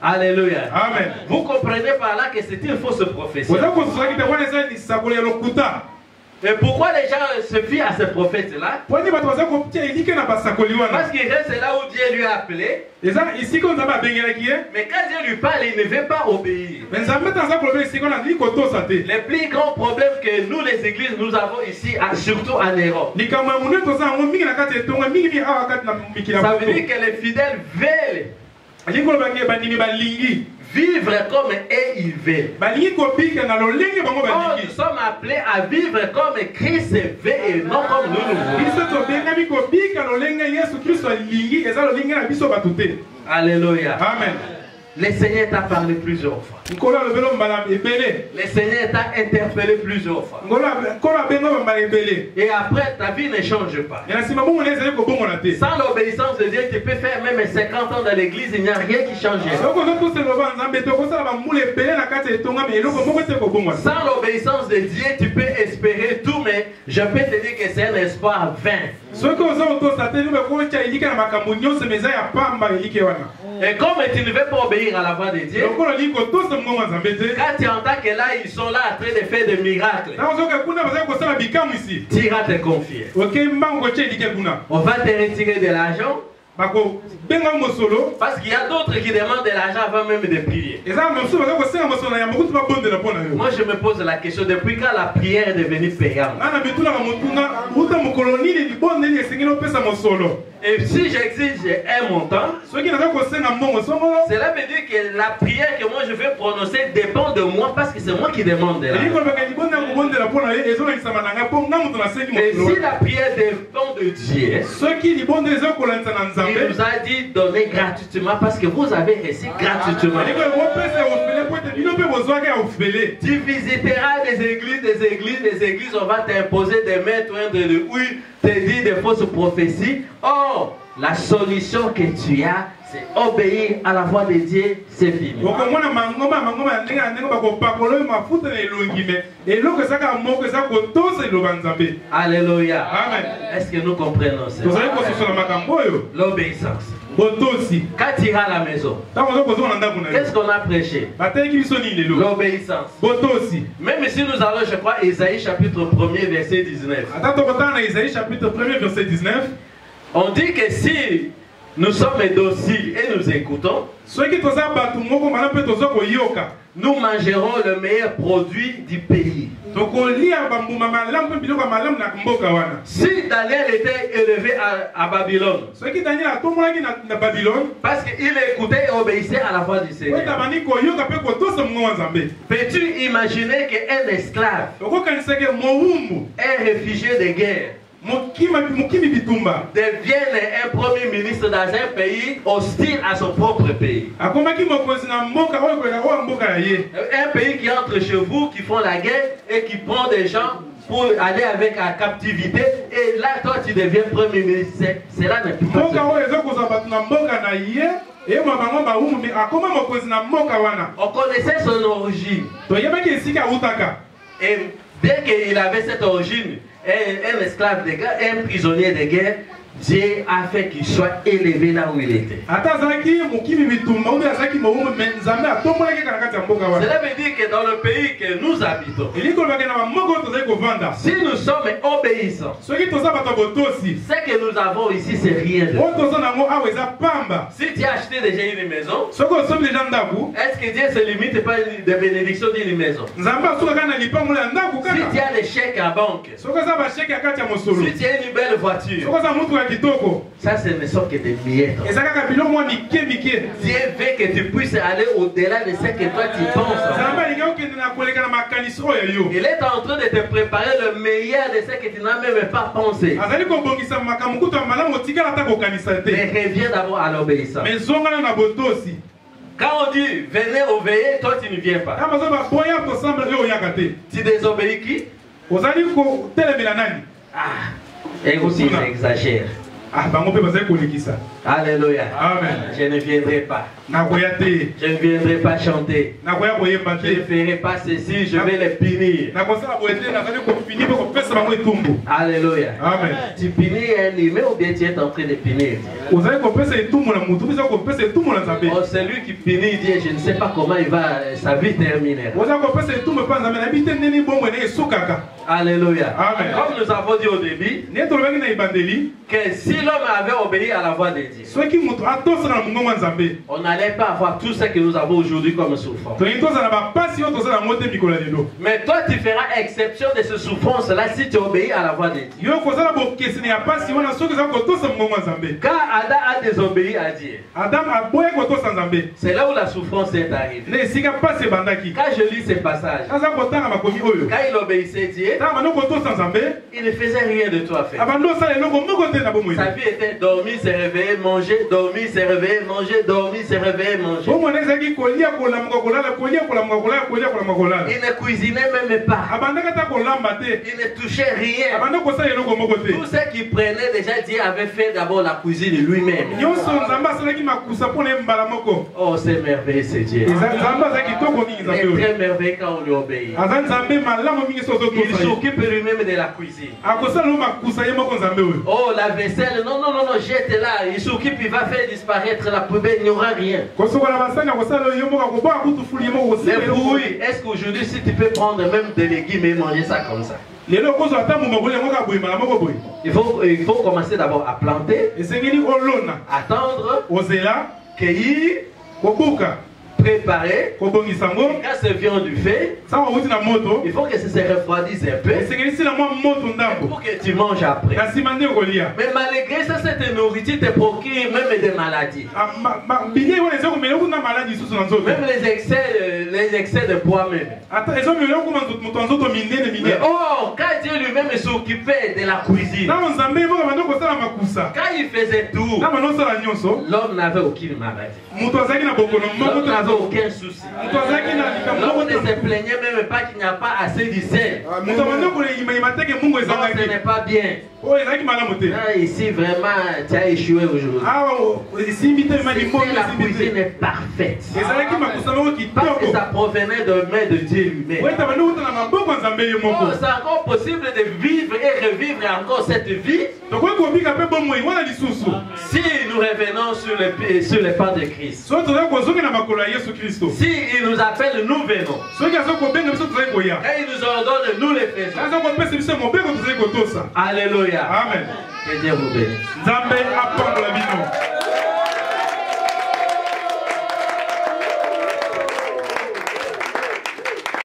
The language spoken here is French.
Alléluia. Amen. Vous comprenez par là que c'est une fausse prophétie. Et pourquoi les gens se fient à ces prophètes-là? Parce qu'il reste là où Dieu lui a appelé. Mais quand Dieu lui parle, il ne veut pas obéir. Les plus grands problèmes que nous, les églises, nous avons ici, surtout en Europe. Ça veut dire que les fidèles veulent vivre comme eux ils veulent. Or, nous sommes appelés à vivre comme Christ veut et non comme nous voulons. Alléluia. Amen. Le Seigneur t'a parlé plusieurs fois. Le Seigneur t'a interpellé plusieurs fois. Et après, ta vie ne change pas. Sans l'obéissance de Dieu, tu peux faire même 50 ans dans l'église, il n'y a rien qui change. Sans l'obéissance de Dieu, tu peux espérer tout, mais je peux te dire que c'est un espoir vain. Et comme tu ne veux pas obéir à la voix de Dieu, quand tu entends que là, ils sont là en train de faire des miracles, tu iras te confier. On va te retirer de l'argent. Parce qu'il y a d'autres qui demandent de l'argent avant même de prier. Moi je me pose la question, depuis quand la prière est devenue payante? Et si j'exige un montant, cela veut dire que la prière que moi je vais prononcer dépend de moi parce que c'est moi qui demande de l'argent. Et si la prière dépend de Dieu, il nous a dit donner gratuitement parce que vous avez reçu gratuitement. Tu visiteras des églises, on va t'imposer des maîtres de oui, te dire des fausses prophéties. Or, la solution que tu as, c'est obéir à la voix de Dieu, c'est fini. Alléluia. Amen. Est-ce que nous comprenons ça? L'obéissance. Quand tu iras à la maison, qu'est-ce qu'on a prêché? L'obéissance. Même si nous allons, je crois, Isaïe chapitre 1er, verset 19. On dit que si nous sommes dociles et nous écoutons, nous mangerons le meilleur produit du pays. Si Daniel était élevé à Babylone, parce qu'il écoutait et obéissait à la voix du Seigneur, peux-tu imaginer qu'un esclave, un réfugié de guerre, devienne un premier ministre dans un pays hostile à son propre pays? Un pays qui entre chez vous, qui font la guerre et qui prend des gens pour aller avec la captivité, et là toi tu deviens premier ministre. Cela n'est plus possible. On connaissait son origine. Et bien qu'il avait cette origine, un esclave de guerre, un prisonnier de guerre, Dieu a fait qu'il soit élevé là où il était. Cela veut dire que dans le pays que nous habitons, si nous sommes obéissants, ce que nous avons ici, c'est rien de tout. Si tu as acheté déjà une maison, est-ce que Dieu se limite pas de bénédiction d'une maison? Si tu as des chèques à banque, si tu as une belle voiture, ça ce ne sont que des miettes. Dieu veut que tu puisses aller au-delà de ce que toi tu penses. Il est en train de te préparer le meilleur de ce que tu n'as même pas pensé. Mais reviens d'abord à l'obéissance. Quand on dit venez obéir, toi tu ne viens pas. Tu désobéis qui? Ah, et aussi ils exagèrent. Alléluia. Amen. Je ne viendrai pas. Je ne viendrai pas chanter. Je ne ferai pas ceci, je vais les punir. Alléluia. Amen. Tu punis un humain ou bien tu es en train de punir? Oh, c'est lui qui punit, il dit, je ne sais pas comment il va, sa vie terminer. Alléluia. Amen. Comme nous avons dit au début, que si l'homme avait obéi à la voix de Dieu, on n'allait pas avoir tout ce que nous avons aujourd'hui comme souffrance. Mais toi, tu feras exception de ce souffrance-là si tu obéis à la voix de Dieu. Car Adam a désobéi à Dieu. C'est là où la souffrance est arrivée. Quand je lis ces passages, quand il obéissait à Dieu, il ne faisait rien de toi faire. Sa vie était dormir, se réveiller, manger, dormir, se réveiller, manger, dormir, se réveiller, manger. Il ne cuisinait même pas. Il ne touchait rien. Tout ce qu'il prenait, déjà Dieu avait fait d'abord la cuisine de lui-même. Oh, c'est merveilleux, c'est Dieu. C'est très merveilleux quand on lui obéit. Il s'occupe lui-même de la cuisine. Oh, la vaisselle, non, non, non, non, jette là. Il s'occupe, il va faire disparaître la poubelle, il n'y aura rien. Les brouilles, est-ce qu'aujourd'hui, si tu peux prendre même des légumes et manger ça comme ça? Il faut commencer d'abord à planter, attendre, cueillir, préparer. Quand ça vient du feu, il faut que ça se refroidisse un peu pour que tu manges après. Mais malgré ça, cette nourriture te procure même des maladies. Même les excès de poids même. Mais oh, quand Dieu lui-même s'occupait de la cuisine, quand il faisait tout, l'homme n'avait aucune maladie. L'homme n'avait aucun souci. L'homme ne se plaignait même pas qu'il n'y a pas assez de sel. Non, ce n'est pas bien. Là, ici, vraiment, tu as échoué aujourd'hui. La cuisine est parfaite. Parce que ça provenait de main de Dieu lui-même. Oh, c'est encore possible de vivre et revivre encore cette vie si nous revenons sur les pas de Christ. Si il nous appelle, nous venons. Et il nous ordonne, nous les faisons. Alléluia. Amen. Que Dieu vous bénisse.